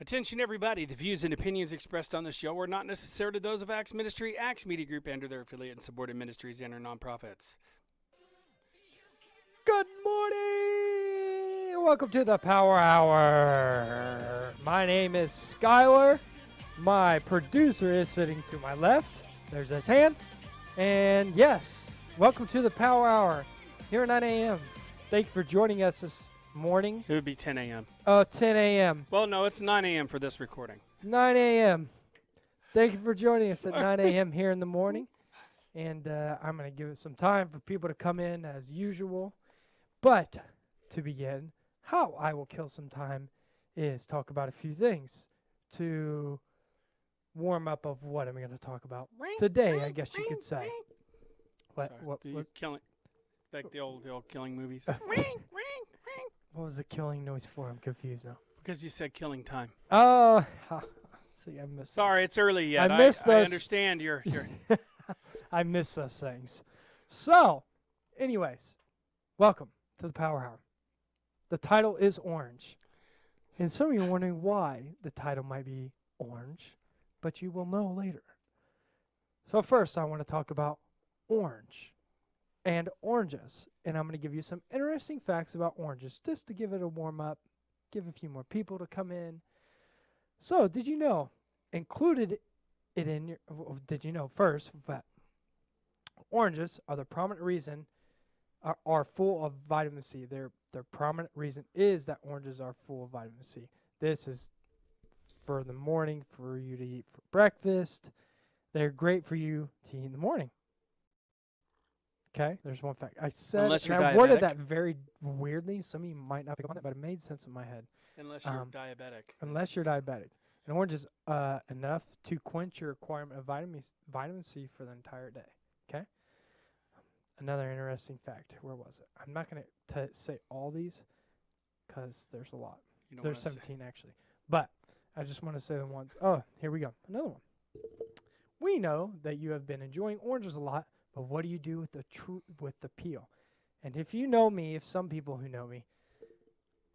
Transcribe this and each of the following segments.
Attention everybody, the views and opinions expressed on this show are not necessarily those of Acts Ministry, Acts Media Group, and or their affiliate and supported ministries and or nonprofits. Good morning! Welcome to the Power Hour. My name is Skylar. My producer is sitting to my left. There's his hand. And yes, welcome to the Power Hour here at 9 a.m. Thank you for joining us this morning. It would be 10 a.m. 10 a.m. Well, no, it's 9 a.m. for this recording. 9 a.m. Thank you for joining us at 9 a.m. here in the morning. And I'm going to give it some time for people to come in as usual. But to begin, how I will kill some time is talk about a few things to warm up of what I'm going to talk about today, I guess you could say. What Killing, like the old killing movies? What was the killing noise for? I'm confused now. Because you said killing time. Oh, see, I missed. Sorry, it's early yet. I missed I those. understand you're I miss those things. So, anyways, welcome to the Power Hour. The title is Orange. And some of you are wondering why the title might be Orange, but you will know later. So first, I want to talk about orange and oranges. And I'm going to give you some interesting facts about oranges just to give it a warm up, give a few more people to come in. So, did you know, did you know first that oranges are the prominent reason are full of vitamin C. Their prominent reason is that oranges are full of vitamin C. This is for the morning for you to eat for breakfast. They're great for you to eat in the morning. Okay, there's one fact. I said, Unless you're and I worded diabetic. that very weirdly. Some of you might not pick up on that, but it made sense in my head. Unless you're diabetic. Unless you're diabetic. And orange is enough to quench your requirement of vitamin C for the entire day. Okay? Another interesting fact. Where was it? I'm not going to say all these because there's a lot. There's 17 actually. But I just want to say the ones. Oh, here we go. Another one. We know that you have been enjoying oranges a lot, but what do you do with the peel? And if you know me, if some people who know me,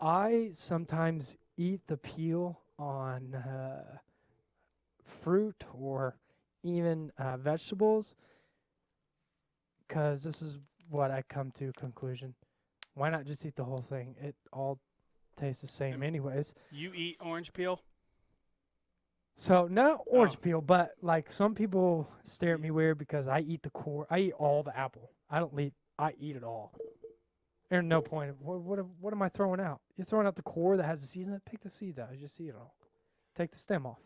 I sometimes eat the peel on fruit or even vegetables because this is what I come to a conclusion. Why not just eat the whole thing? It all tastes the same anyways. You eat orange peel? So not orange peel, but like some people stare at me weird because I eat the core. I eat all the apple. I eat it all. There's no point. What am I throwing out? You're throwing out the core that has the seeds in it? Pick the seeds out. You just eat it all. Take the stem off.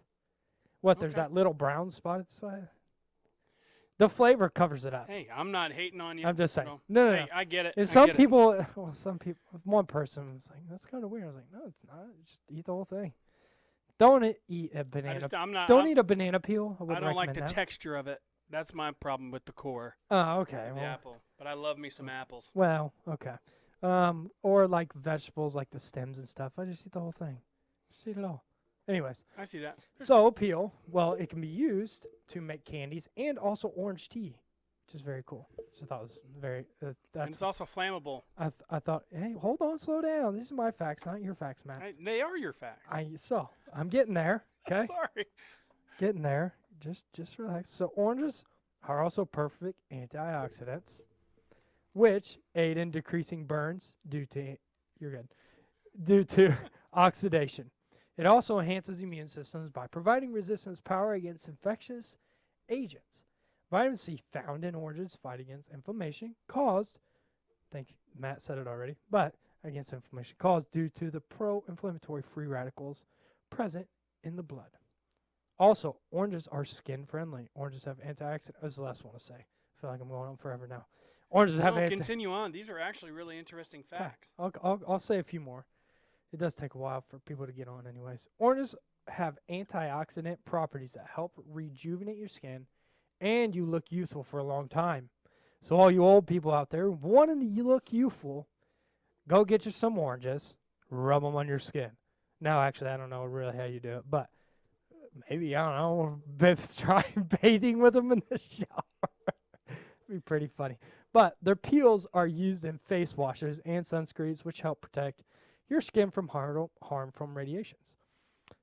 There's that little brown spot at the side? The flavor covers it up. Hey, I'm not hating on you. I'm just saying. No. No. Hey, I get it. And I get it. some people, one person was like, that's kind of weird. I was like, no, it's not. Just eat the whole thing. Don't eat a banana. Don't eat a banana peel. I don't like the that. texture of it. That's my problem with the core. Oh, okay. The apple. But I love me some apples. Well, okay. Or like vegetables, like the stems and stuff. I just eat the whole thing. Just eat it all. Anyways. I see that. So peel, well, it can be used to make candies and also orange tea, which is very cool. So I thought it was very. And it's also flammable. I thought, hey, hold on, slow down. These are my facts, not your facts, Matt. They are your facts. I'm getting there. Okay. Sorry. Getting there. Just relax. So oranges are also perfect antioxidants, which aid in decreasing burns due to oxidation. It also enhances immune systems by providing resistance power against infectious agents. Vitamin C found in oranges fight against inflammation caused, Matt said it already, but against inflammation caused due to the pro-inflammatory free radicals present in the blood. Also, oranges are skin friendly. Oranges have antioxidants. That's the last one to say. I feel like I'm going on forever now. Oranges have continue on. These are actually really interesting facts. I'll say a few more. It does take a while for people to get on anyways. Oranges have antioxidant properties that help rejuvenate your skin and you look youthful for a long time. So all you old people out there wanting to look youthful, go get you some oranges, rub them on your skin. Now, actually, I don't know really how you do it, but maybe, I don't know, try bathing with them in the shower. It'd be pretty funny. But their peels are used in face washes and sunscreens, which help protect your skin from harm from radiations.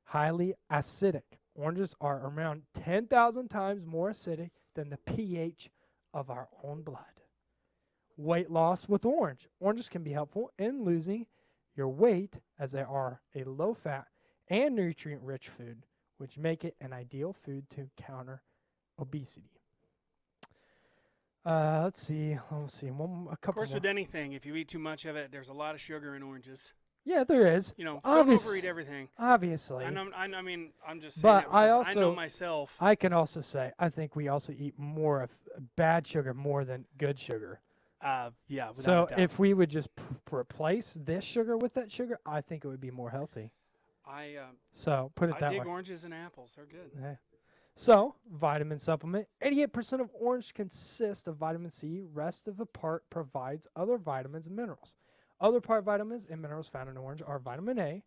highly acidic. Oranges are around 10,000 times more acidic than the pH of our own blood. Weight loss with orange. Oranges can be helpful in losing your weight as they are a low-fat and nutrient-rich food, which make it an ideal food to counter obesity. Let's see. A couple Of course, more. with anything, if you eat too much of it, there's a lot of sugar in oranges. Yeah, there is. You know, Obvious- don't overeat everything. Obviously. I mean, I'm just saying But that I because I know also- myself. I can also say I think we also eat more of bad sugar more than good sugar. Yeah, without So a doubt. if we would just replace this sugar with that sugar, I think it would be more healthy. I So put it I that dig way. oranges and apples. They're good. Yeah. So vitamin supplement. 88% of orange consists of vitamin C. Rest of the part provides other vitamins and minerals. Other part vitamins and minerals found in orange are vitamin A,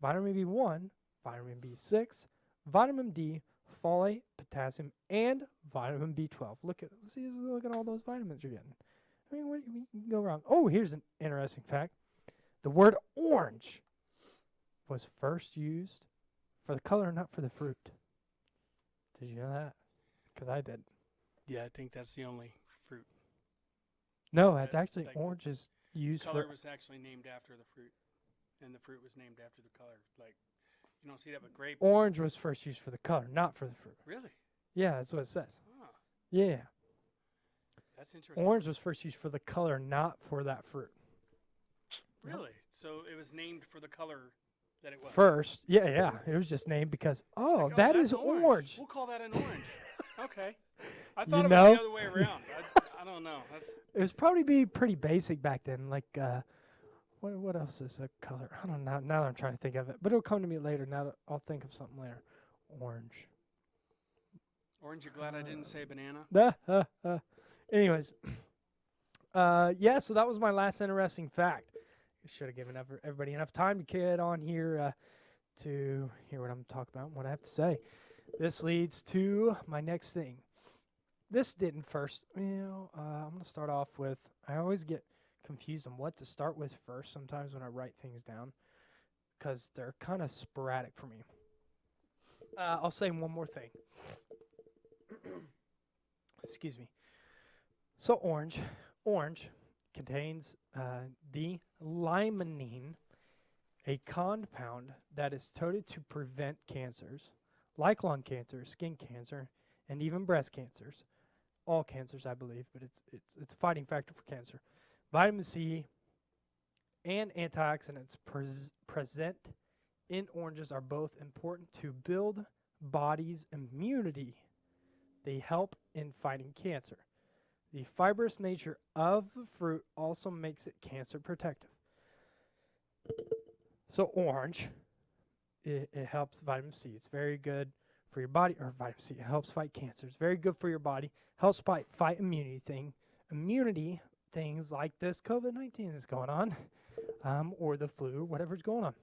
vitamin B1, vitamin B6, vitamin D, folate, potassium, and vitamin B12. Look at all those vitamins you're getting. I mean, what you can go wrong? Oh, here's an interesting fact. The word orange was first used for the color, not for the fruit. Did you know that? Because I did. Yeah, I think that's the only fruit. No, it's That- actually like orange is used Color for. was actually named after the fruit, and the fruit was named after the color. Like, you don't see that with grape. Orange was first used for the color, not for the fruit. Really? Yeah, that's what it says. Huh. Yeah, That's interesting. orange was first used for the color, not for that fruit. Really? So it was named for the color that it was. First, yeah, it was just named because It's like, that that's is orange. We'll call that an orange. Okay. I You thought it know? was the other way around. I don't know. That's It was probably be pretty basic back then. Like, what else is a color? I don't know. Now that I'm trying to think of it, but it'll come to me later. Now that I'll think of something later. Orange. orange. You're glad I didn't say banana. Anyways, yeah. So that was my last interesting fact. Should have given everybody enough time to get on here to hear what I'm talking about, and what I have to say. This leads to my next thing. This didn't first. I'm gonna start off with. I always get confused on what to start with first. Sometimes when I write things down, because they're kind of sporadic for me. I'll say one more thing. Excuse me. So orange contains the limonene, a compound that is touted to prevent cancers like lung cancer, skin cancer, and even breast cancers. All cancers, I believe, but it's a fighting factor for cancer. Vitamin C and antioxidants present in oranges are both important to build body's immunity. They help in fighting cancer. The fibrous nature of the fruit also makes it cancer protective. So orange, it helps vitamin C. It's very good for your body, or vitamin C. It helps fight cancer. It's very good for your body. Helps fight immunity things like this COVID-19 that's going on, or the flu, whatever's going on.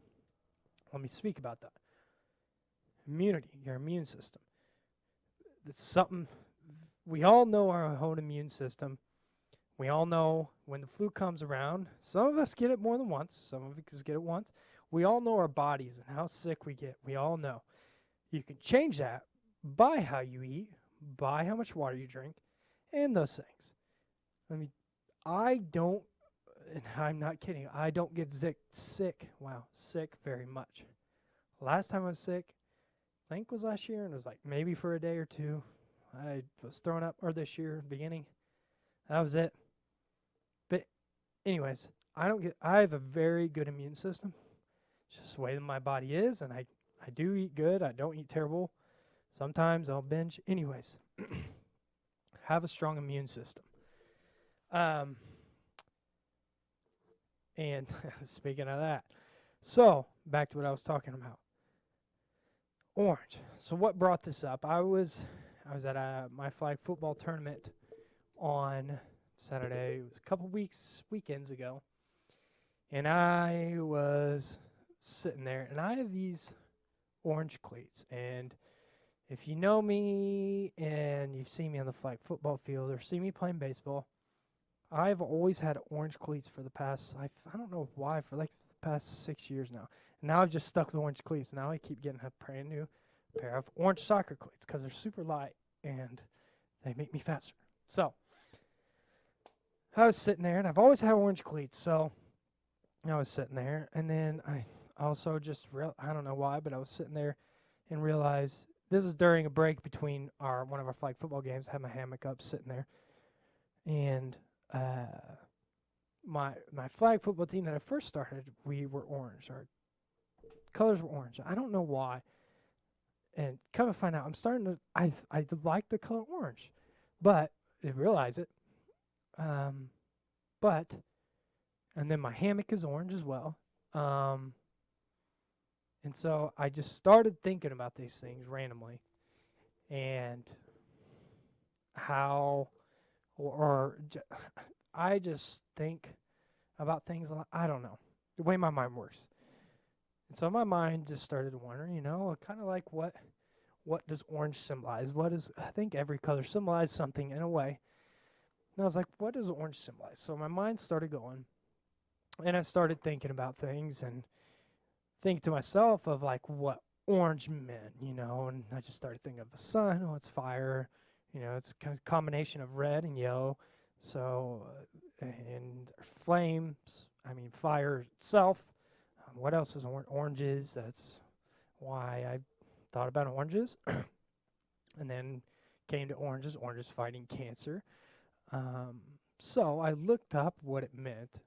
Let me speak about that. Immunity, your immune system. It's something we all know, our own immune system. We all know when the flu comes around, some of us get it more than once, some of us get it once. We all know our bodies and how sick we get. We all know. You can change that by how you eat, by how much water you drink, and those things. I don't, and I'm not kidding, I don't get sick very much. Last time I was sick, I think was last year, and it was like maybe for a day or two. I was throwing up, or this year, beginning. That was it. But anyways, I have a very good immune system. It's just the way that my body is, and I do eat good. I don't eat terrible. Sometimes I'll binge. Anyways, have a strong immune system. And speaking of that, so back to what I was talking about. Orange. So what brought this up? I was at my flag football tournament on Saturday. It was a couple weekends ago. And I was sitting there, and I have these orange cleats. And if you know me and you've seen me on the flag football field or see me playing baseball, I've always had orange cleats for the past, I don't know why, for like past 6 years now. And now I've just stuck with orange cleats. Now I keep getting a brand new pair of orange soccer cleats because they're super light and they make me faster. So I was sitting there, and I've always had orange cleats. So I was sitting there, and then I also just I don't know why, but I was sitting there and realized this was during a break between one of our flag football games. I had my hammock up sitting there, and my flag football team that I first started, we were orange. Our colors were orange. I don't know why. And come to find out, I'm starting to I like the color orange, but I realize it. But and then my hammock is orange as well. And so I just started thinking about these things randomly, and how, I just think about things a lot. I don't know, the way my mind works. And so my mind just started wondering, kind of like what does orange symbolize? I think every color symbolizes something in a way. And I was like, what does orange symbolize? So my mind started going, and I started thinking about things and think to myself of like what orange meant, and I just started thinking of the sun. Oh, it's fire. It's a combination of red and yellow. So, and flames, fire itself. What else is oranges? That's why I thought about oranges. And then came to oranges fighting cancer. So I looked up what it meant.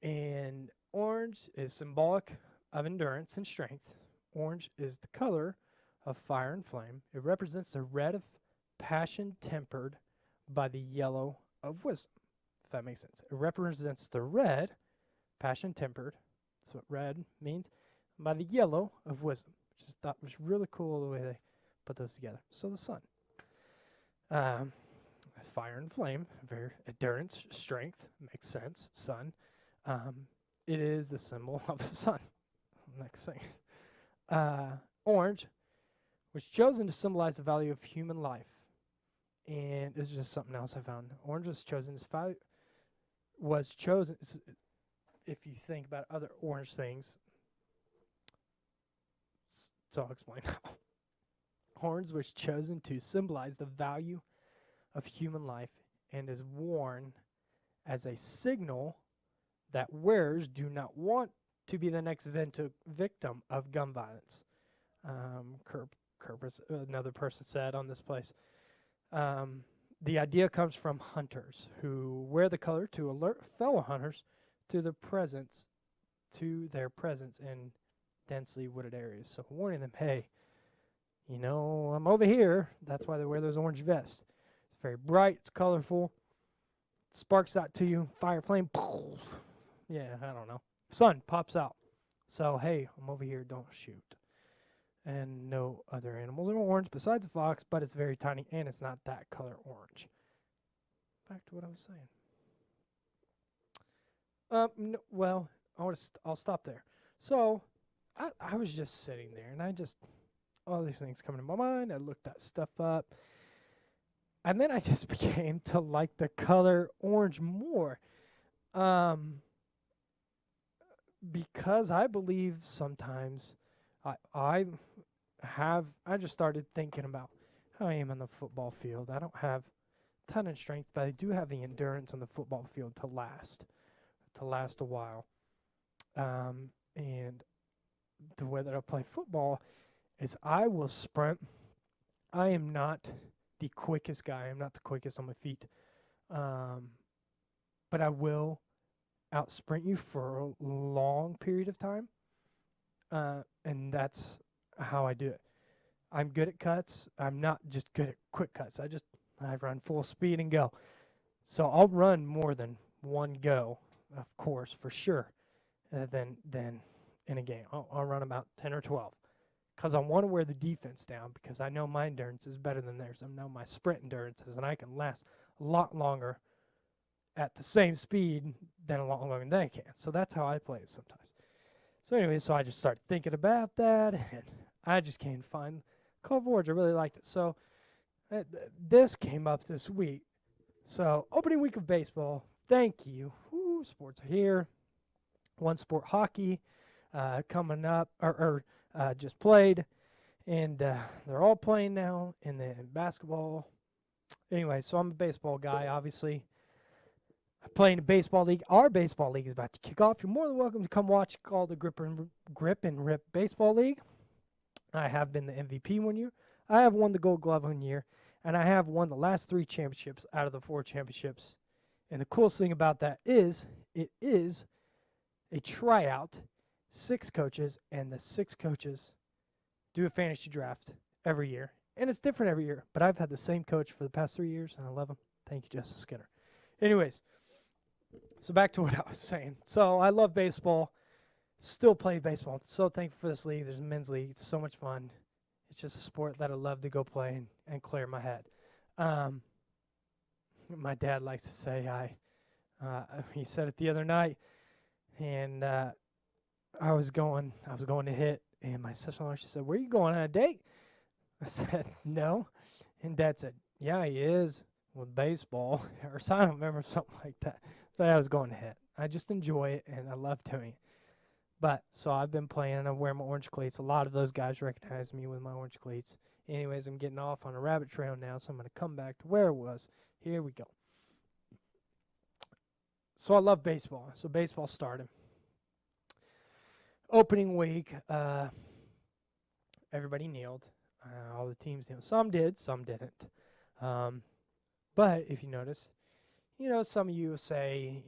And orange is symbolic of endurance and strength. Orange is the color of fire and flame. It represents the red of passion tempered by the yellow of wisdom, if that makes sense. It represents the red, passion tempered, that's what red means, by the yellow of wisdom. Just thought was really cool the way they put those together. So the sun. Fire and flame, very endurance, strength, makes sense, sun. It is the symbol of the sun. Next thing. Orange was chosen to symbolize the value of human life. And this is just something else I found. Orange was chosen if you think about other orange things. So I'll explain how. Orange was chosen to symbolize the value of human life and is worn as a signal that wearers do not want to be the next victim of gun violence. Another person said on this place. The idea comes from hunters who wear the color to alert fellow hunters to their presence in densely wooded areas. So warning them, hey, I'm over here. That's why they wear those orange vests. It's very bright. It's colorful. Sparks out to you. Fire, flame. Yeah, I don't know. Sun pops out. So, hey, I'm over here. Don't shoot. And no other animals are orange besides a fox, but it's very tiny, and it's not that color orange. Back to what I was saying. I'll stop there. So, I was just sitting there, and all these things coming to my mind. I looked that stuff up. And then I just began to like the color orange more. Because I believe sometimes I just started thinking about how I am on the football field. I don't have a ton of strength, but I do have the endurance on the football field to last a while. And the way that I play football is I will sprint. I am not the quickest guy. I'm not the quickest on my feet. But I will out-sprint you for a long period of time. And that's how I do it. I'm good at cuts. I'm not just good at quick cuts. I run full speed and go. So I'll run more than one go, of course, for sure, than in a game. I'll run about 10 or 12 because I want to wear the defense down because I know my endurance is better than theirs. I know my sprint endurance is, and I can last a lot longer at the same speed than a lot longer than they can. So that's how I play it sometimes. So anyway, so I just started thinking about that, and I just can't find Call of Orange. I really liked it. So this came up this week. So opening week of baseball. Thank you. Ooh, sports are here. one sport, hockey, coming up, or just played, and they're all playing now, and then basketball. Anyway, so I'm a baseball guy, obviously. I play in a baseball league. Our baseball league is about to kick off. You're more than welcome to come watch called the Grip and Rip Baseball League. I have been the MVP 1 year. I have won the Gold Glove 1 year, and I have won the last 3 championships out of the 4 championships. And the coolest thing about that is it is a tryout, 6 coaches, and the 6 coaches do a fantasy draft every year. And it's different every year, but I've had the same coach for the past 3 years, and I love him. Thank you, Justice Skinner. Anyways, so back to what I was saying. So I love baseball. Still play baseball. So thankful for this league. There's a men's league. It's so much fun. It's just a sport that I love to go play and clear my head. My dad likes to say he said it the other night, and I was going to hit, and my sister-in-law, she said, "Where are you going, on a date?" I said, "No." And Dad said, "Yeah, he is with baseball." Or so, I don't remember, something like that. But I was going to hit. I just enjoy it, and I love doing it. But, so I've been playing, and I wear my orange cleats. A lot of those guys recognize me with my orange cleats. Anyways, I'm getting off on a rabbit trail now, so I'm going to come back to where it was. Here we go. So I love baseball. So baseball started. Opening week, everybody kneeled. All the teams kneeled. Some did, some didn't. But if you notice, some of you say,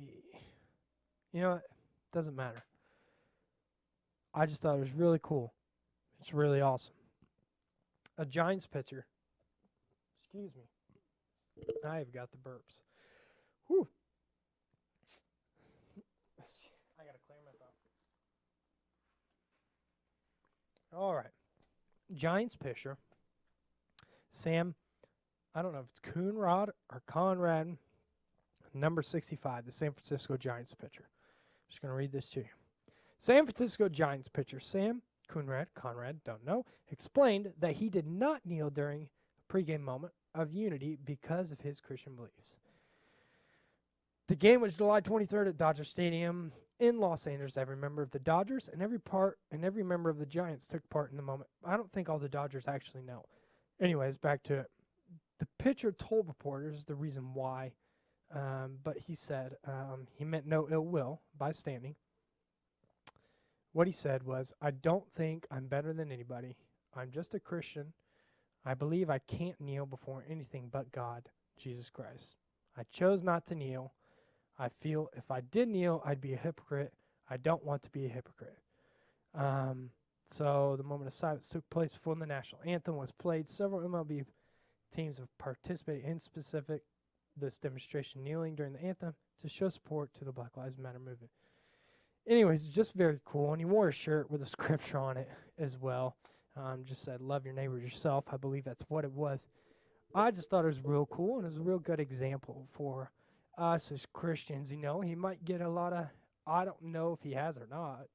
it doesn't matter. I just thought it was really cool. It's really awesome. A Giants pitcher. Excuse me. I've got the burps. Whew. I gotta clear my throat. All right. Giants pitcher. Sam, I don't know if it's Coonrod or Conrad, number 65, the San Francisco Giants pitcher. I'm just going to read this to you. San Francisco Giants pitcher Sam Conrad, don't know, explained that he did not kneel during a pregame moment of unity because of his Christian beliefs. The game was July 23rd at Dodger Stadium in Los Angeles. Every member of the Dodgers and every member of the Giants took part in the moment. I don't think all the Dodgers actually know. Anyways, back to it. The pitcher told reporters the reason why, but he said he meant no ill will by standing. What he said was, "I don't think I'm better than anybody. I'm just a Christian. I believe I can't kneel before anything but God, Jesus Christ. I chose not to kneel. I feel if I did kneel, I'd be a hypocrite. I don't want to be a hypocrite." So the moment of silence took place before the national anthem was played. Several MLB teams have participated in this demonstration, kneeling during the anthem to show support to the Black Lives Matter movement. Anyways, just very cool. And he wore a shirt with a scripture on it as well. Just said, "Love your neighbor yourself." I believe that's what it was. I just thought it was real cool, and it was a real good example for us as Christians. He might get a lot of, I don't know if he has or not,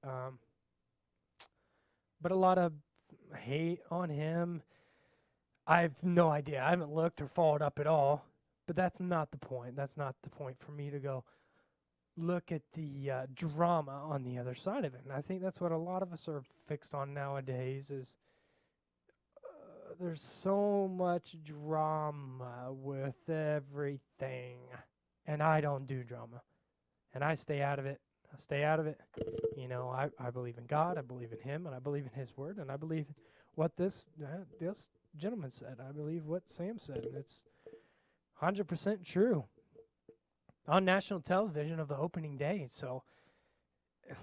but a lot of hate on him. I have no idea. I haven't looked or followed up at all, but that's not the point. That's not the point for me to go look at the drama on the other side of it. And I think that's what a lot of us are fixed on nowadays is there's so much drama with everything. And I don't do drama. And I stay out of it. I believe in God. I believe in Him. And I believe in His Word. And I believe what this gentleman said. I believe what Sam said. And it's 100% true. On national television of the opening day. So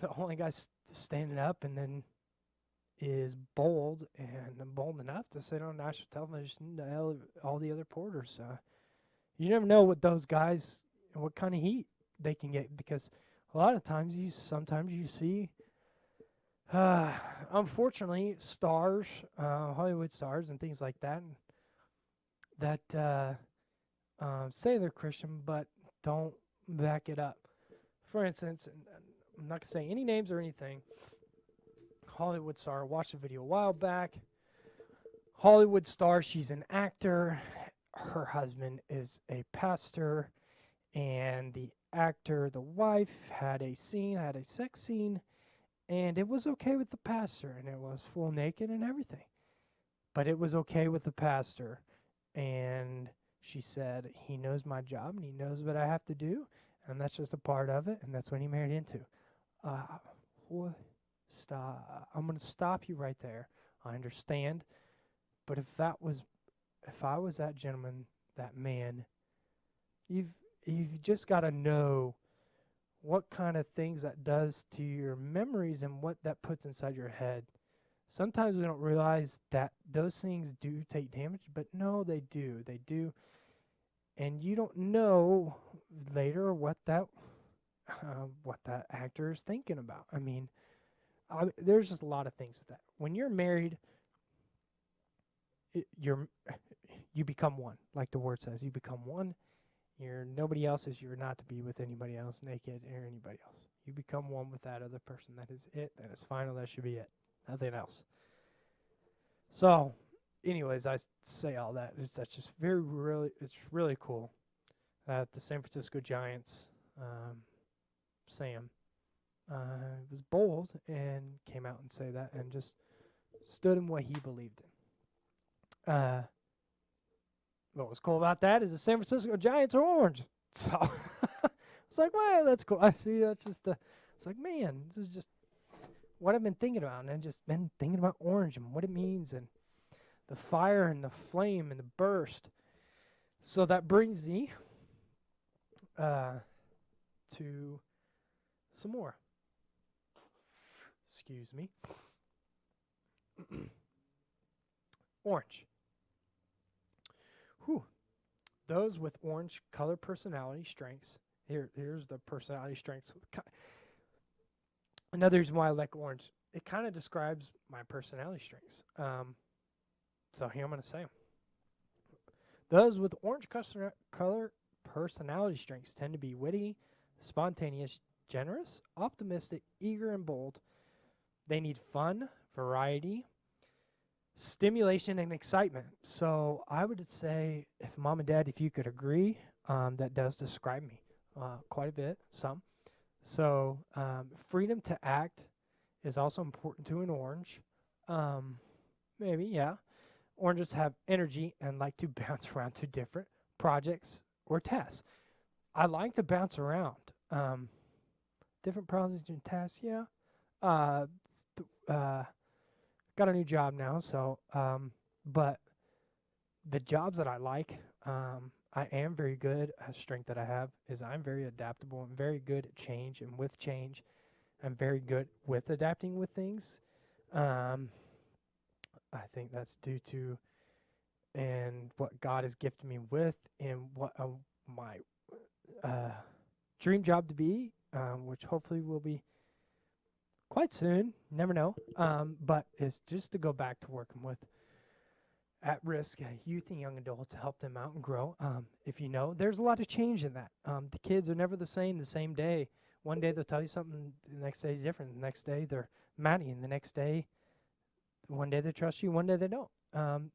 the only guy standing up and then is bold enough to sit on national television to all the other reporters. You never know what those guys, what kind of heat they can get, because a lot of times sometimes you see, unfortunately, stars, Hollywood stars and things like that say they're Christian but don't back it up. For instance, and I'm not going to say any names or anything, Hollywood star, I watched a video a while back. Hollywood star, she's an actor. Her husband is a pastor, and the actor, the wife, had a sex scene, and it was okay with the pastor, and it was full naked and everything. But it was okay with the pastor, and she said, he knows my job, and he knows what I have to do, and that's just a part of it, and that's what he married into. Stop. I'm going to stop you right there. I understand, but if I was that gentleman, that man, you've just got to know what kind of things that does to your memories and what that puts inside your head. Sometimes we don't realize that those things do take damage, but no, they do. They do. And you don't know later what that actor is thinking about. I mean, there's just a lot of things with that. When you're married, you become one, like the word says. You become one. You're nobody else is. You're not to be with anybody else, naked or anybody else. You become one with that other person. That is it. That is final. That should be it. Nothing else. So, anyways, I say all that. That's just it's really cool that the San Francisco Giants, Sam, was bold and came out and say that and just stood in what he believed in. What was cool about that is the San Francisco Giants are orange. So it's like, well, that's cool. I see. That's just it's like, man, this is just what I've been thinking about, and I've just been thinking about orange and what it means and the fire and the flame and the burst. So that brings me to some more. Excuse me. Orange. Whew. Those with orange color personality strengths. Here's the personality strengths. Another reason why I like orange. It kind of describes my personality strengths. So here I'm going to say them. Those with orange color personality strengths tend to be witty, spontaneous, generous, optimistic, eager, and bold. They need fun, variety, stimulation, and excitement. So I would say, if Mom and Dad, if you could agree, that does describe me quite a bit, some. So freedom to act is also important to an orange. Maybe, yeah. Oranges have energy and like to bounce around to different projects or tasks. I like to bounce around. Different projects and tasks, yeah. Got a new job now, so but the jobs that I like, I am very good. A strength that I have is I'm very adaptable. I'm very good at change, and with change, I'm very good with adapting with things. I think that's due to and what God has gifted me with, and what my dream job to be, which hopefully will be quite soon. Never know. But it's just to go back to working with at-risk youth and young adults to help them out and grow. If you know, there's a lot of change in that. The kids are never the same day. One day they'll tell you something, the next day is different. The next day they're mad at you, and the next day, one day they trust you, one day they don't.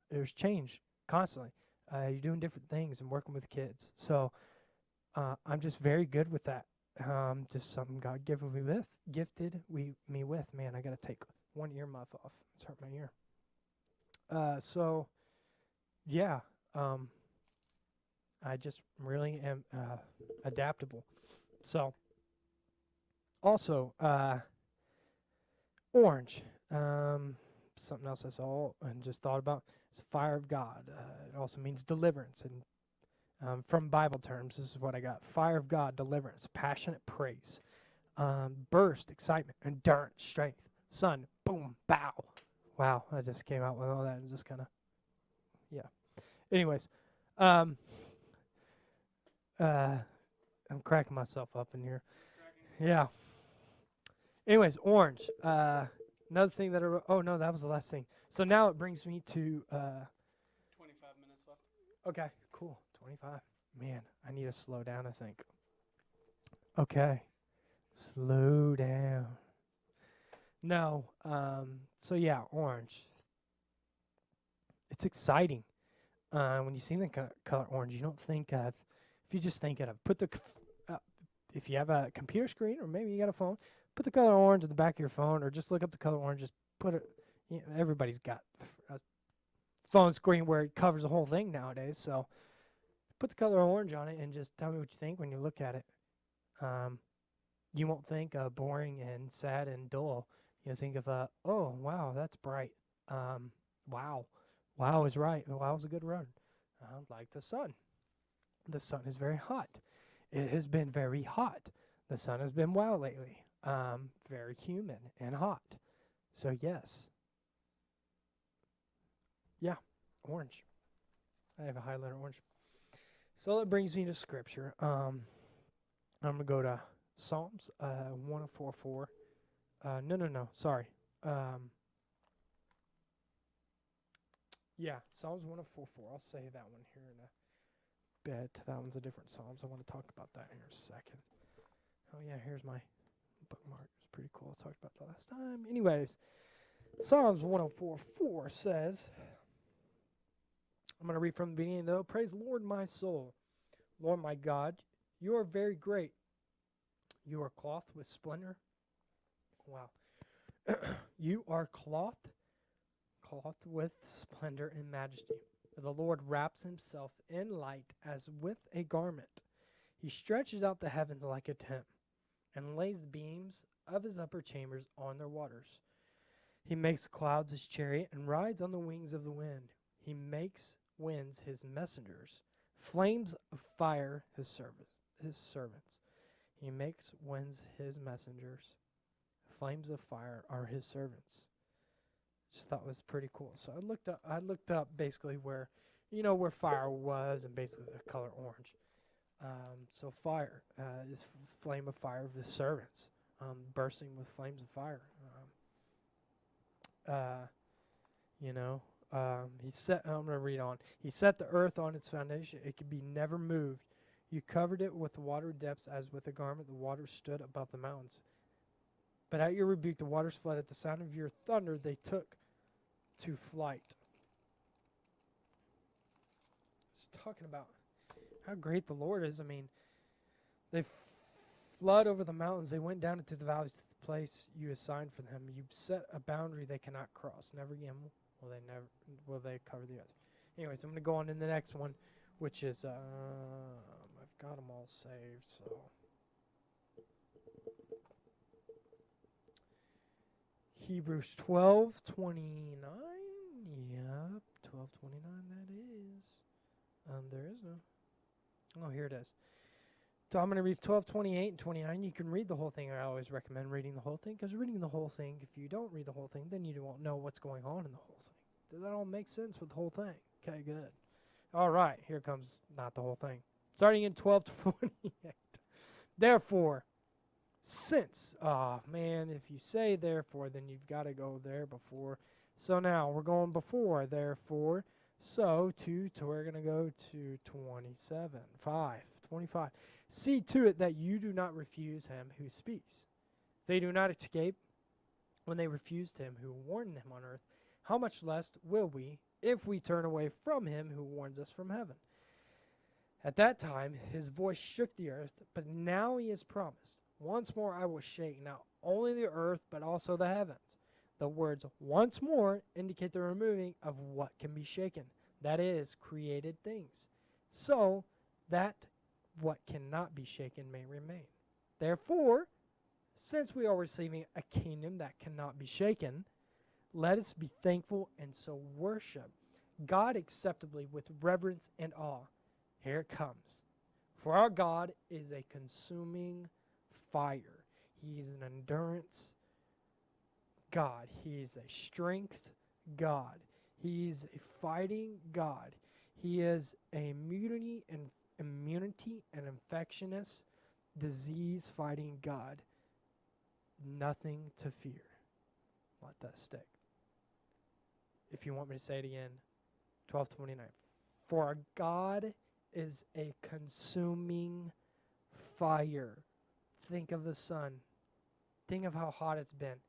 There's change constantly. You're doing different things and working with kids. So I'm just very good with that. Just something God gifted me with. Man, I gotta take one earmuff off. It's hurt my ear. So yeah, I just really am adaptable. So also orange. Something else I saw and just thought about is fire of God. It also means deliverance, and from Bible terms, this is what I got: fire of God, deliverance, passionate praise, burst, excitement, endurance, strength, sun, boom, bow. Wow, I just came out with all that and just kind of, yeah. Anyways, I'm cracking myself up in here. Yeah. Anyways, orange. Another thing that oh no, that was the last thing. So now it brings me to 25 minutes left. okay, cool. 25. Man, I need to slow down, I think. Okay. Slow down. No, so yeah, orange. It's exciting. When you see the color orange, you don't think of, if you just think of, if you have a computer screen or maybe you got a phone, put the color orange in the back of your phone, or just look up the color orange. Just put it. You know, everybody's got a phone screen where it covers the whole thing nowadays. So put the color orange on it and just tell me what you think when you look at it. You won't think boring and sad and dull. You'll think of oh wow, that's bright. Wow, wow is right. Wow is a good word. Like the sun. The sun is very hot. It has been very hot. The sun has been wow lately. Very humid and hot. So yes. Yeah, orange. I have a highlighter orange. So that brings me to scripture. I'm gonna go to Psalms 104:4. No. Sorry. Yeah, Psalms 104:4. I'll say that one here in a bit. That one's a different Psalms. I want to talk about that here in a second. Oh yeah, here's my bookmark. It's pretty cool. I talked about that last time. Anyways, Psalms 104:4 says, I'm going to read from the beginning though. Praise the Lord, my soul. Lord my God, you are very great. You are clothed with splendor. Wow. You are clothed with splendor and majesty. The Lord wraps himself in light as with a garment. He stretches out the heavens like a tent and lays the beams of his upper chambers on their waters. He makes the clouds his chariot and rides on the wings of the wind. He makes winds his messengers, flames of fire his servants. He makes winds his messengers. Flames of fire are his servants. Just thought it was pretty cool. So I looked up basically where fire was, and basically the color orange. So fire is flame of fire of his servants, bursting with flames of fire. He set. I'm gonna read on. He set the earth on its foundation; it could be never moved. You covered it with water depths as with a garment. The waters stood above the mountains. But at your rebuke, the waters fled. At the sound of your thunder, they took to flight. It's talking about how great the Lord is. I mean, they flood over the mountains. They went down into the valleys to the place you assigned for them. You set a boundary they cannot cross. Never again will they cover the earth. Anyways, I'm going to go on to the next one, which is I've got them all saved, so. Hebrews 12:29. Yep, 12:29 that is. There is no. Oh, here it is. So I'm going to read 12:28 and 29. You can read the whole thing. I always recommend reading the whole thing, because reading the whole thing, if you don't read the whole thing, then you won't know what's going on in the whole thing. Does that all make sense with the whole thing? Okay, good. All right, here comes not the whole thing. Starting in 12:28. Therefore, since, if you say therefore, then you've got to go there before. So now we're going before, therefore. So we're going to go to 25. See to it that you do not refuse him who speaks. They do not escape when they refused him who warned them on earth. How much less will we, if we turn away from him who warns us from heaven? At that time his voice shook the earth, but now he has promised, once more I will shake not only the earth, but also the heavens. The words once more indicate the removing of what can be shaken, that is, created things, so that what cannot be shaken may remain. Therefore, since we are receiving a kingdom that cannot be shaken, let us be thankful and so worship God acceptably with reverence and awe. Here it comes. For our God is a consuming fire. He is an endurance God. He is a strength God. He is a fighting God. He is a immunity and infectious disease fighting God. Nothing to fear. Let that stick. If you want me to say it again, 12:29. For our God is a consuming fire. Think of the sun. Think of how hot it's been.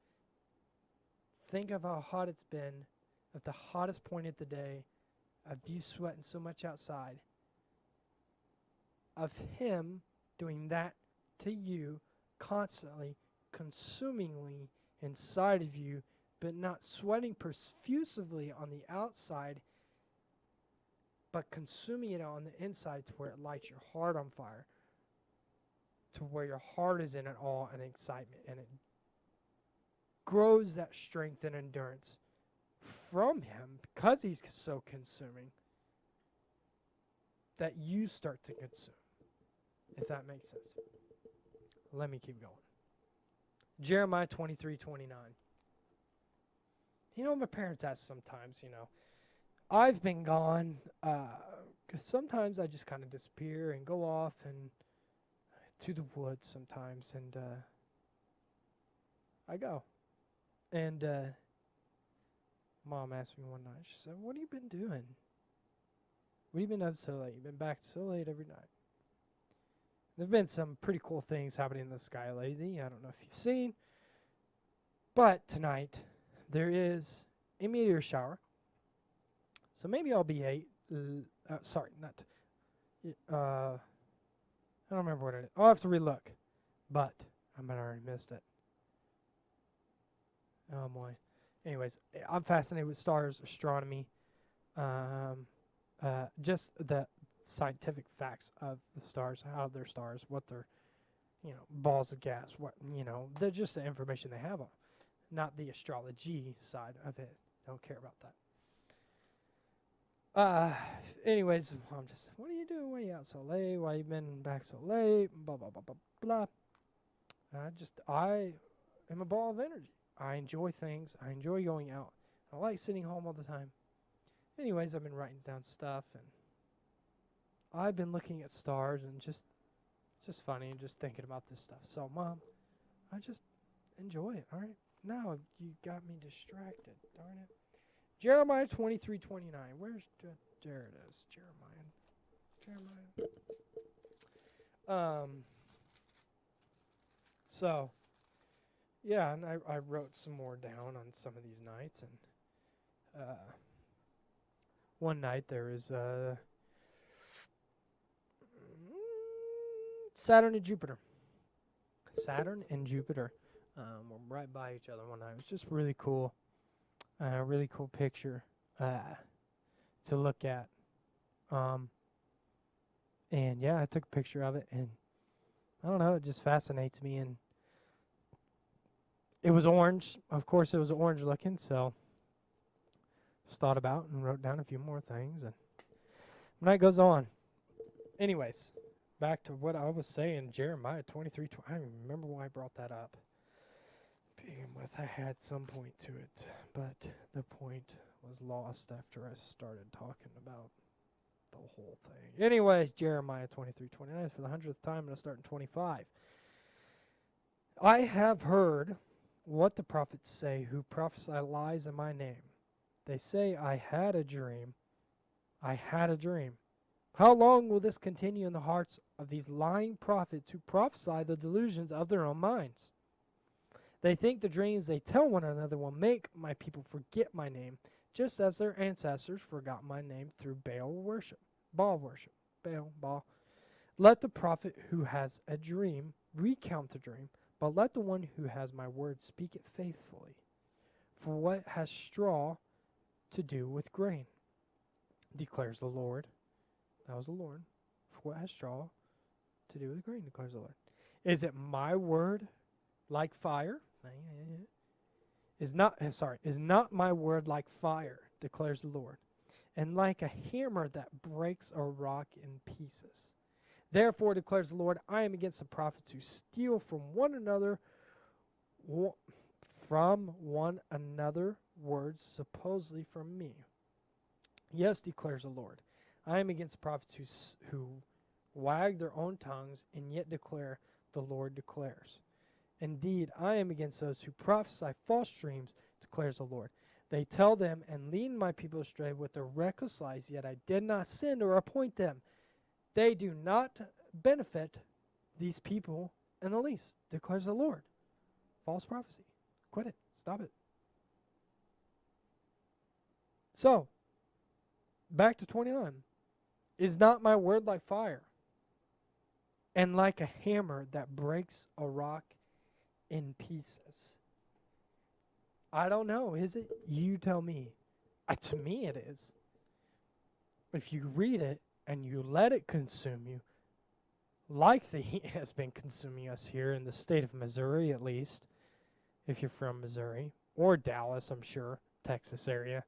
Think of how hot it's been at the hottest point of the day, of you sweating so much outside, of him doing that to you constantly, consumingly inside of you, but not sweating profusively on the outside, but consuming it on the inside to where it lights your heart on fire, to where your heart is in it all and excitement, and it grows that strength and endurance from him because he's so consuming that you start to consume, if that makes sense. Let me keep going. Jeremiah 23:29. My parents ask sometimes, I've been gone, 'cause sometimes I just kind of disappear and go off and to the woods sometimes, and I go. And Mom asked me one night, she said, "What have you been doing? What have you been up so late? You've been back so late every night." There have been some pretty cool things happening in the sky lately. I don't know if you've seen. But tonight, there is a meteor shower. So maybe I'll be I don't remember what it is. I'll have to relook. But I might have already missed it. Oh, boy. Anyways, I'm fascinated with stars, astronomy, just the scientific facts of the stars, how they're stars, what they're, balls of gas, they're just the information they have on, not the astrology side of it. Don't care about that. Anyways, I'm just, what are you doing? Why are you out so late? Why you been back so late? Blah, blah, blah, blah, blah. I am a ball of energy. I enjoy things. I enjoy going out. I like sitting home all the time. Anyways, I've been writing down stuff, and I've been looking at stars, and it's just funny and just thinking about this stuff. So, Mom, I just enjoy it, all right? Now you got me distracted, darn it. Jeremiah 23:29. There it is, Jeremiah. So, yeah, and I wrote some more down on some of these nights, and one night there was Saturn and Jupiter. Were right by each other one night. It was just really cool. A really cool picture to look at. And yeah, I took a picture of it, and I don't know, it just fascinates me. And it was orange. Of course, it was orange looking, so just thought about and wrote down a few more things. And night goes on. Anyways, back to what I was saying, Jeremiah 23:20. I don't even remember why I brought that up. Begin with, I had some point to it, but the point was lost after I started talking about the whole thing. Anyways, Jeremiah 23:29 for the 100th time, and I'll start in 25. I have heard what the prophets say who prophesy lies in my name. They say, I had a dream. I had a dream. How long will this continue in the hearts of these lying prophets who prophesy the delusions of their own minds? They think the dreams they tell one another will make my people forget my name, just as their ancestors forgot my name through Baal worship. Baal. Let the prophet who has a dream recount the dream, but let the one who has my word speak it faithfully. For what has straw to do with grain? Declares the Lord. That was the Lord. For what has straw to do with grain? Declares the Lord. Is it my word like fire? Is not my word like fire, declares the Lord, and like a hammer that breaks a rock in pieces. Therefore, declares the Lord, I am against the prophets who steal from one another words supposedly from me. Yes, declares the Lord, I am against the prophets who wag their own tongues and yet declare, the Lord declares. Indeed, I am against those who prophesy false dreams, declares the Lord. They tell them and lead my people astray with their reckless lies, yet I did not send or appoint them. They do not benefit these people in the least, declares the Lord. False prophecy. Quit it. Stop it. So, back to 29. Is not my word like fire? and like a hammer that breaks a rock in pieces. I don't know, is it? You tell me. To me, it is. If you read it and you let it consume you, like the heat has been consuming us here in the state of Missouri, at least, if you're from Missouri, or Dallas, I'm sure, Texas area.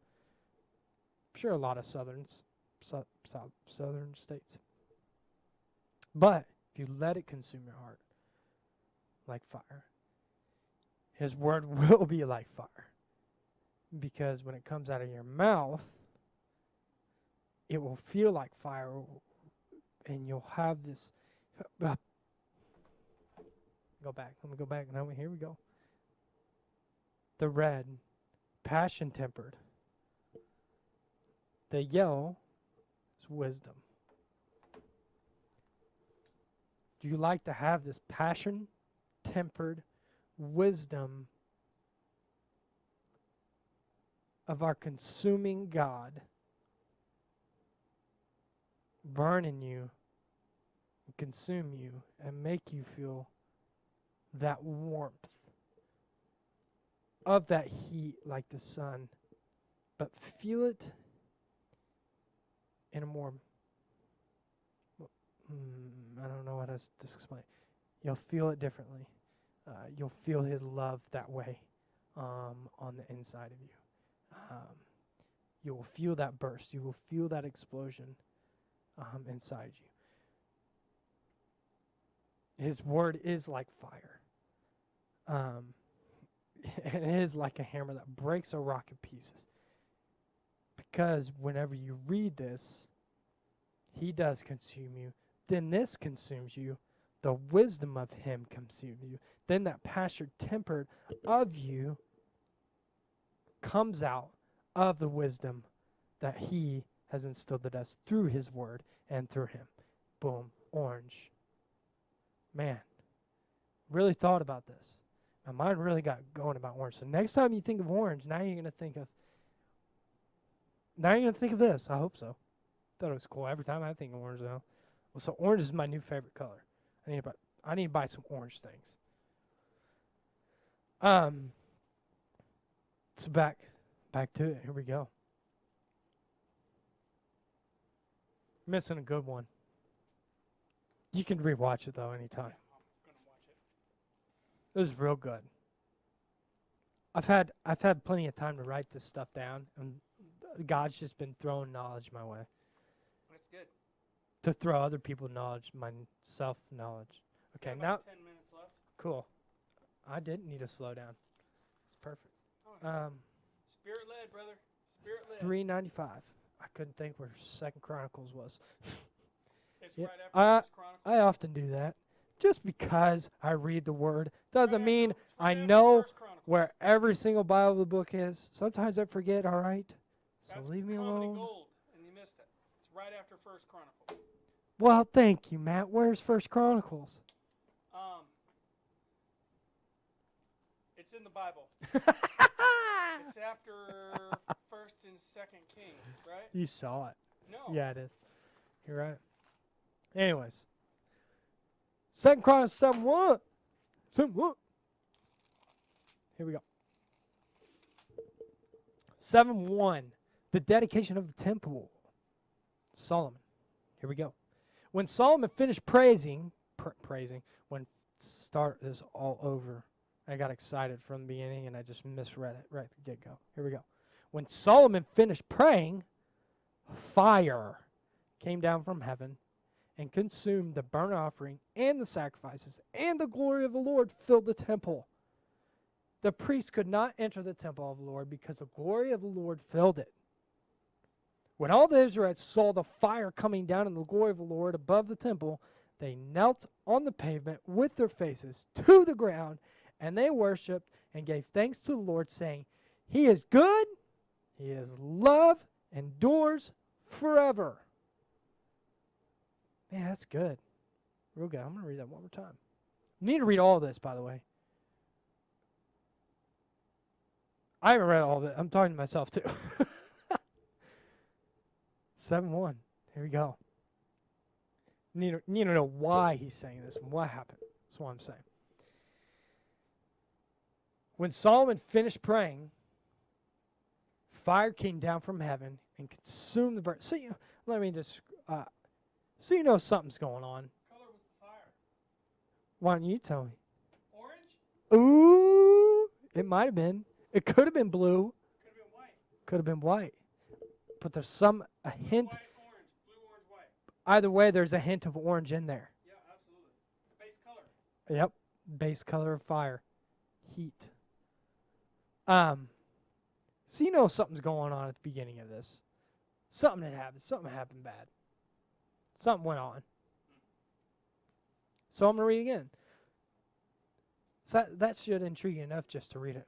I'm sure a lot of southern states. But if you let it consume your heart like fire, his word will be like fire. Because when it comes out of your mouth, it will feel like fire, and you'll have this. Go back. Let me go back. Now here we go. The red, passion tempered. The yellow is wisdom. Do you like to have this passion tempered wisdom of our consuming God burn in you, consume you, and make you feel that warmth of that heat like the sun, but feel it in a more, I don't know how to explain. You'll feel it differently. You'll feel his love that way on the inside of you. You will feel that burst. You will feel that explosion inside you. His word is like fire. It is like a hammer that breaks a rock in pieces. Because whenever you read this, he does consume you. Then this consumes you. The wisdom of him consumes you. Then that passion tempered of you comes out of the wisdom that he has instilled in us through his word and through him. Boom. Orange. Man, really thought about this. My mind really got going about orange. So next time you think of orange, now you're going to think of this. I hope so. Thought it was cool. Every time I think of orange now. Well, so orange is my new favorite color. I need to buy some orange things. So back to it. Here we go. Missing a good one. You can rewatch it though anytime. I'm gonna watch it. It was real good. I've had plenty of time to write this stuff down, and God's just been throwing knowledge my way. That's good. To throw other people knowledge, my self knowledge. Okay, now 10 minutes left. cool. I didn't need to slow down. It's perfect. Spirit led, brother. Spirit led. 395. I couldn't think where 2nd Chronicles was. It's Yeah, right after First Chronicles. I often do that. Just because I read the word doesn't Right mean after- it's I right after know First Chronicles. where every single Bible book is. Sometimes I forget, all right? So That's leave me comedy alone. gold, and you missed it. It's right after First Chronicles. Well, thank you, Matt. Where's 1st Chronicles? It's in the Bible. It's after First and Second Kings, right? You saw it. No. Yeah, it is. You're right. Anyways. 2nd Chronicles 7:1. 7:1. Here we go. 7:1. The dedication of the temple. Solomon. Here we go. When Solomon finished praising, when start this all over, I got excited from the beginning and I just misread it right at the get-go. Here we go. When Solomon finished praying, fire came down from heaven and consumed the burnt offering and the sacrifices, and the glory of the Lord filled the temple. The priests could not enter the temple of the Lord because the glory of the Lord filled it. When all the Israelites saw the fire coming down and the glory of the Lord above the temple, they knelt on the pavement with their faces to the ground, and they worshipped and gave thanks to the Lord, saying, He is good, His love endures forever. Man, that's good. Real good. I'm going to read that one more time. You need to read all of this, by the way. I haven't read all of it. I'm talking to myself, too. 7:1. Here we go. need to know why he's saying this and what happened. That's what I'm saying. When Solomon finished praying, fire came down from heaven and consumed the burnt. So let me just, so you know something's going on. What color was the fire? Why don't you tell me? Orange? Ooh, it might have been. It could have been blue. Could have been white. Could have been white. But there's a hint. White, orange, blue, orange, white. Either way, there's a hint of orange in there. Yeah, absolutely. It's a base color. Yep. Base color of fire. Heat. So you know something's going on at the beginning of this. Something had happened. Something happened bad. Something went on. So I'm going to read again. So that should intrigue you enough just to read it.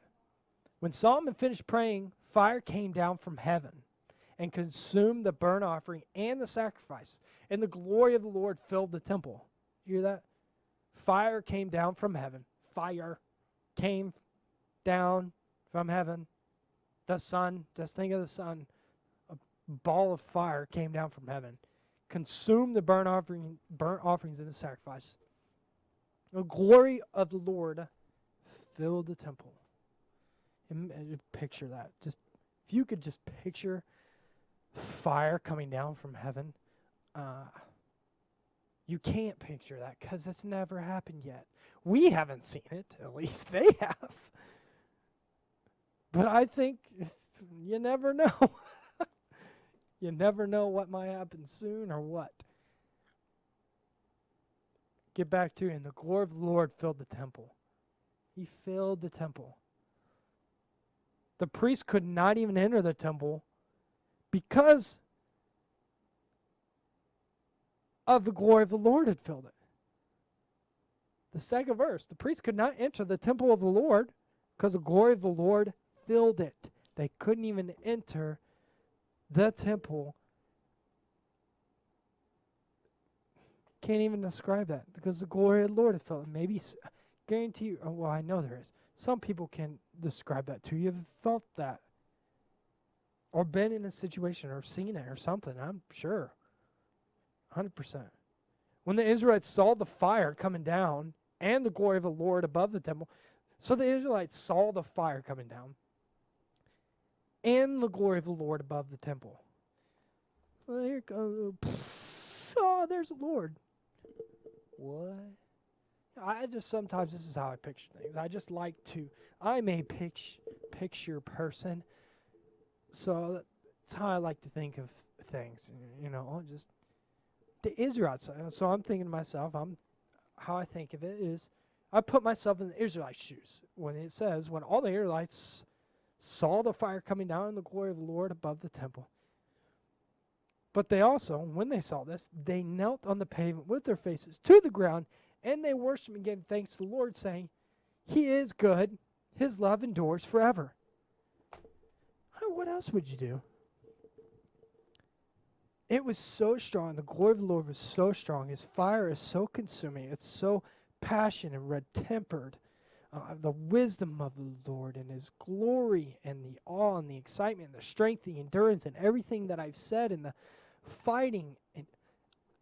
When Solomon finished praying, fire came down from heaven and consumed the burnt offering and the sacrifice, and the glory of the Lord filled the temple. You hear that? Fire came down from heaven. Fire came down from heaven. The sun, just think of the sun. A ball of fire came down from heaven, consumed the burnt offerings and the sacrifice. The glory of the Lord filled the temple. And picture that. Just if you could just picture fire coming down from heaven. You can't picture that because it's never happened yet. We haven't seen it. At least they have. But I think you never know. You never know what might happen soon or what. Get back to it. And the glory of the Lord filled the temple. He filled the temple. The priest could not even enter the temple because of the glory of the Lord had filled it. The second verse, the priest could not enter the temple of the Lord because the glory of the Lord filled it. They couldn't even enter the temple. Can't even describe that because the glory of the Lord had filled it. Maybe, guarantee you, well, I know there is. Some people can describe that too. You've felt that or been in a situation or seen it or something, I'm sure. 100%. When the Israelites saw the fire coming down and the glory of the Lord above the temple, so the Israelites saw the fire coming down and the glory of the Lord above the temple. Well, here goes. Oh, there's the Lord. What? I just sometimes this is how I picture things. I just like to. I'm a picture person, so that's how I like to think of things. You know, just the Israelites. So I'm thinking to myself. How I think of it is, I put myself in the Israelites' shoes when it says when all the Israelites saw the fire coming down and the glory of the Lord above the temple. But they also, when they saw this, they knelt on the pavement with their faces to the ground. And they worshiped and gave thanks to the Lord, saying, He is good. His love endures forever. What else would you do? It was so strong. The glory of the Lord was so strong. His fire is so consuming. It's so passionate and red-tempered. The wisdom of the Lord and His glory and the awe and the excitement and the strength, the endurance and everything that I've said and the fighting and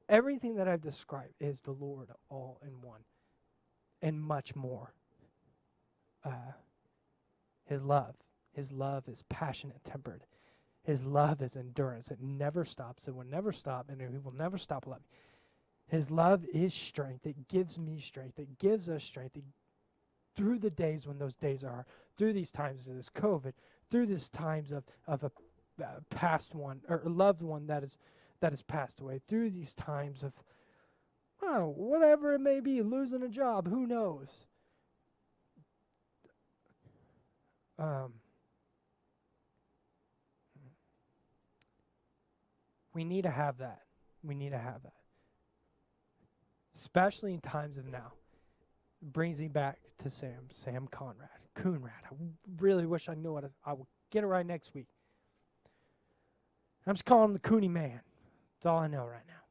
everything that I've described is the Lord all in one and much more. His love is passionate, tempered. His love is endurance. It never stops. It will never stop, and He will never stop loving. His love is strength. It gives me strength. It gives us strength. Through the days when those days are, through these times of this COVID, through these times of a past one or a loved one that has passed away, through these times of, I don't know, whatever it may be, losing a job, who knows? We need to have that. We need to have that. Especially in times of now. It brings me back to Sam Coonrad. I really wish I knew what I would get it right next week. I'm just calling him the Cooney Man. That's all I know right now.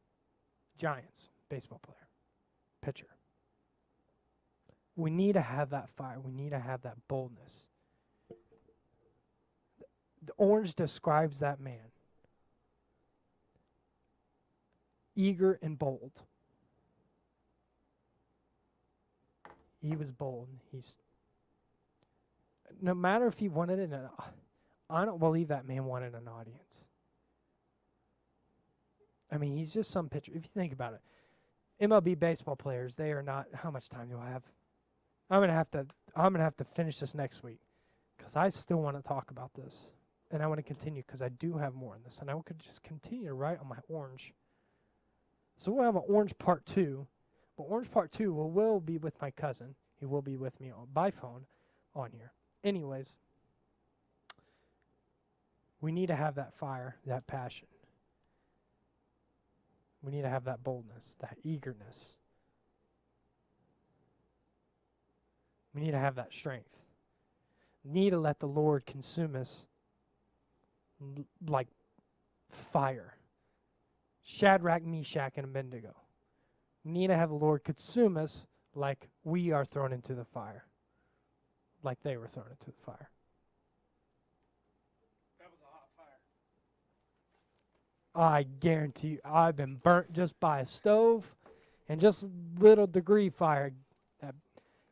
Giants, baseball player, pitcher. We need to have that fire. We need to have that boldness. The orange describes that man. Eager and bold. he was bold. No matter if he wanted it, I don't believe that man wanted an audience. I mean, he's just some pitcher. If you think about it, MLB baseball players, they are not. How much time do I have? I'm gonna have to finish this next week because I still want to talk about this, and I want to continue because I do have more in this, and I could just continue to write on my orange. So we'll have an orange part 2, but orange part 2 will be with my cousin. He will be with me by phone on here. Anyways, we need to have that fire, that passion. We need to have that boldness, that eagerness. We need to have that strength. We need to let the Lord consume us like fire. Shadrach, Meshach, and Abednego. We need to have the Lord consume us like we are thrown into the fire. Like they were thrown into the fire. That was a hot fire. I guarantee you, I've been burnt just by a stove and just little degree fire.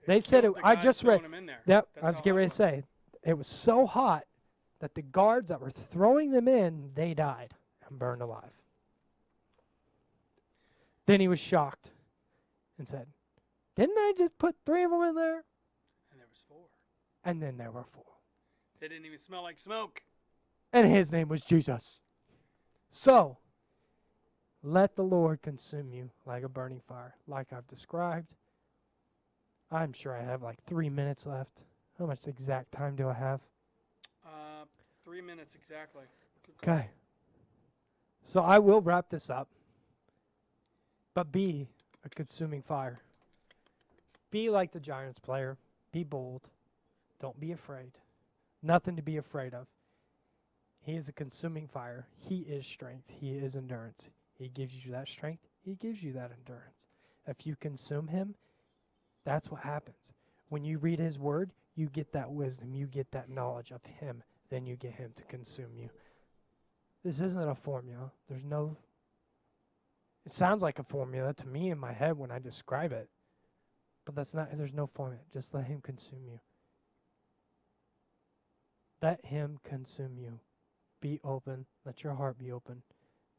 They said it. I just read. Yep, I was getting ready to say it was so hot that the guards that were throwing them in, they died and burned alive. Then he was shocked and said, "Didn't I just put 3 of them in there?" And there was 4. And then there were 4. They didn't even smell like smoke. And his name was Jesus. So, let the Lord consume you like a burning fire, like I've described. I'm sure I have like 3 minutes left. How much exact time do I have? 3 minutes exactly. Okay. So I will wrap this up. But be a consuming fire. Be like the Giants player. Be bold. Don't be afraid. Nothing to be afraid of. He is a consuming fire. He is strength. He is endurance. He gives you that strength. He gives you that endurance. If you consume him, that's what happens. When you read his word, you get that wisdom. You get that knowledge of him. Then you get him to consume you. This isn't a formula. It sounds like a formula to me in my head when I describe it. But there's no formula. Just let him consume you. Let him consume you. Be open. Let your heart be open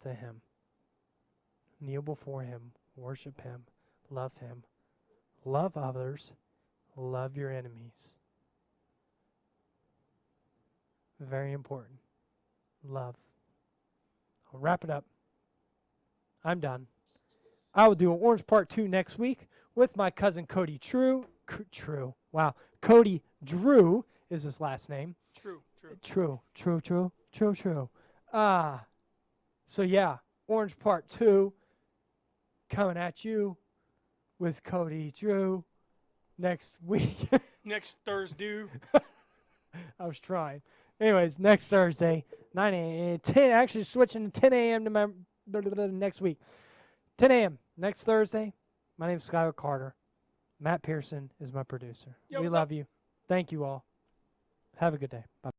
to him. Kneel before him. Worship him. Love him. Love others. Love your enemies. Very important. Love. I'll wrap it up. I'm done. I will do an orange part 2 next week with my cousin Cody True. Wow. Cody Drew is his last name. True. So yeah, orange part 2 coming at you with Cody Drew next week. Next Thursday. I was trying. Anyways, next Thursday, 9 a.m. 10, actually switching to 10 a.m. to next week. 10 a.m. next Thursday. My name is Skylar Carter. Matt Pearson is my producer. Yo, we love you. Thank you all. Have a good day. Bye.